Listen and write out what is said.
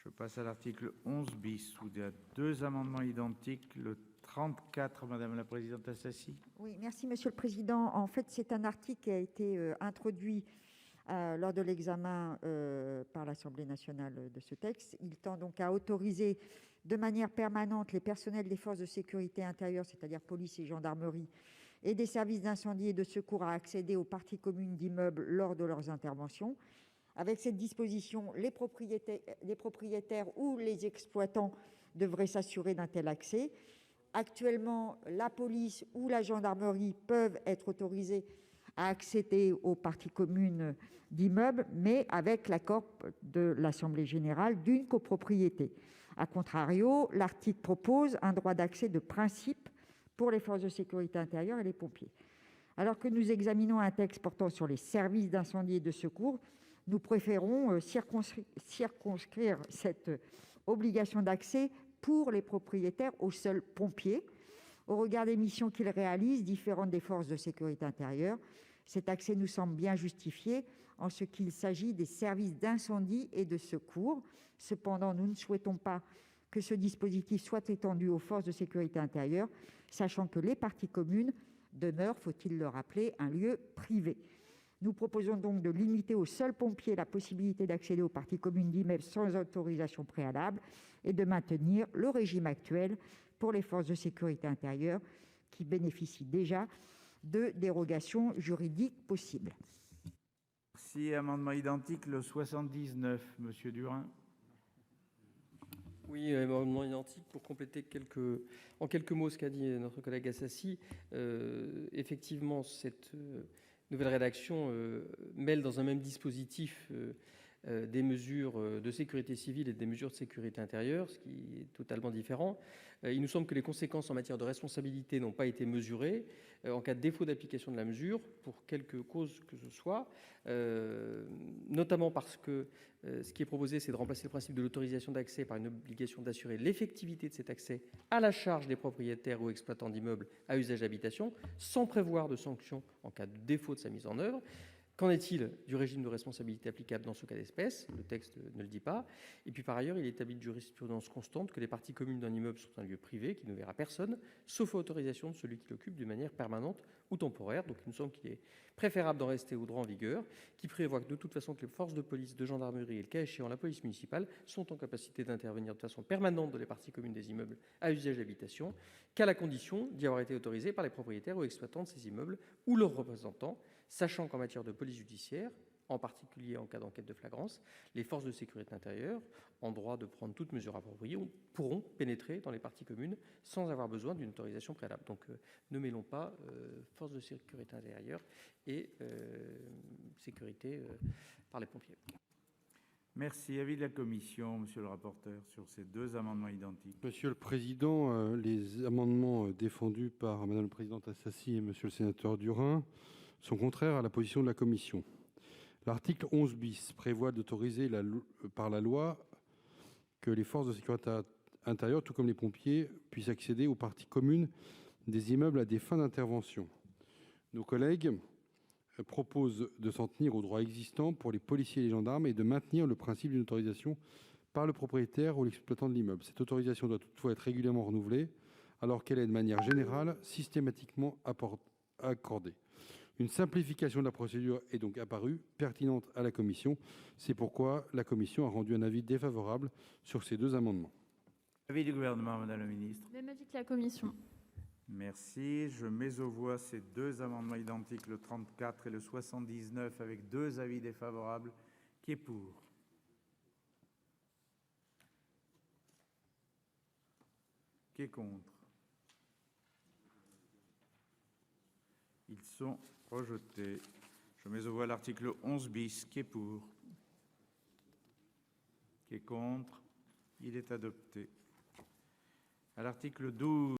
Je passe à l'article 11 bis, où il y a deux amendements identiques. Le 34, Madame la Présidente Assassi. Oui, merci Monsieur le Président. En fait, c'est un article qui a été introduit lors de l'examen par l'Assemblée nationale de ce texte. Il tend donc à autoriser de manière permanente les personnels des forces de sécurité intérieure, c'est-à-dire police et gendarmerie, et des services d'incendie et de secours à accéder aux parties communes d'immeubles lors de leurs interventions. Avec cette disposition, les propriétaires ou les exploitants devraient s'assurer d'un tel accès. Actuellement, la police ou la gendarmerie peuvent être autorisés à accéder aux parties communes d'immeubles, mais avec l'accord de l'Assemblée générale d'une copropriété. A contrario, l'article propose un droit d'accès de principe pour les forces de sécurité intérieure et les pompiers. Alors que nous examinons un texte portant sur les services d'incendie et de secours, nous préférons circonscrire cette obligation d'accès pour les propriétaires aux seuls pompiers. Au regard des missions qu'ils réalisent, différentes des forces de sécurité intérieure, cet accès nous semble bien justifié en ce qu'il s'agit des services d'incendie et de secours. Cependant, nous ne souhaitons pas que ce dispositif soit étendu aux forces de sécurité intérieure, sachant que les parties communes demeurent, faut-il le rappeler, un lieu privé. Nous proposons donc de limiter aux seuls pompiers la possibilité d'accéder aux parties communes d'immeubles sans autorisation préalable et de maintenir le régime actuel pour les forces de sécurité intérieure qui bénéficient déjà de dérogations juridiques possibles. Merci. Amendement identique, le 79, Monsieur Durin. Oui, amendement identique pour compléter en quelques mots ce qu'a dit notre collègue Assassi. Effectivement, cette nouvelle rédaction mêle dans un même dispositif des mesures de sécurité civile et des mesures de sécurité intérieure, ce qui est totalement différent. Il nous semble que les conséquences en matière de responsabilité n'ont pas été mesurées en cas de défaut d'application de la mesure, pour quelque cause que ce soit, notamment parce que ce qui est proposé, c'est de remplacer le principe de l'autorisation d'accès par une obligation d'assurer l'effectivité de cet accès à la charge des propriétaires ou exploitants d'immeubles à usage d'habitation, sans prévoir de sanctions en cas de défaut de sa mise en œuvre. Qu'en est-il du régime de responsabilité applicable dans ce cas d'espèce? Le texte ne le dit pas. Et puis par ailleurs, il est établi de jurisprudence constante que les parties communes d'un immeuble sont un lieu privé qui ne verra personne, sauf à autorisation de celui qui l'occupe d'une manière permanente ou temporaire. Donc il nous semble qu'il est préférable d'en rester au droit en vigueur, qui prévoit que de toute façon que les forces de police, de gendarmerie et le cas échéant la police municipale sont en capacité d'intervenir de façon permanente dans les parties communes des immeubles à usage d'habitation, qu'à la condition d'y avoir été autorisés par les propriétaires ou exploitants de ces immeubles ou leurs représentants, sachant qu'en matière de police judiciaire, en particulier en cas d'enquête de flagrance, les forces de sécurité intérieure, en droit de prendre toute mesure appropriée, pourront pénétrer dans les parties communes sans avoir besoin d'une autorisation préalable. Donc ne mêlons pas forces de sécurité intérieure et sécurité par les pompiers. Merci. Avis de la commission, monsieur le rapporteur, sur ces deux amendements identiques. Monsieur le Président, les amendements défendus par Madame la Présidente Assassi et Monsieur le Sénateur Durin sont contraires à la position de la commission. L'article 11 bis prévoit d'autoriser par la loi que les forces de sécurité intérieure, tout comme les pompiers, puissent accéder aux parties communes des immeubles à des fins d'intervention. Nos collègues proposent de s'en tenir au droit existant pour les policiers et les gendarmes et de maintenir le principe d'une autorisation par le propriétaire ou l'exploitant de l'immeuble. Cette autorisation doit toutefois être régulièrement renouvelée, alors qu'elle est de manière générale systématiquement accordée. Une simplification de la procédure est donc apparue pertinente à la commission. C'est pourquoi la commission a rendu un avis défavorable sur ces deux amendements. Avis du gouvernement, Madame la Ministre. Même avis que la commission. Merci. Je mets aux voix ces deux amendements identiques, le 34 et le 79, avec deux avis défavorables. Qui est pour? Qui est contre? Ils sont rejetés. Je mets aux voix l'article 11 bis. Qui est pour? Qui est contre? Il est adopté. À l'article 12.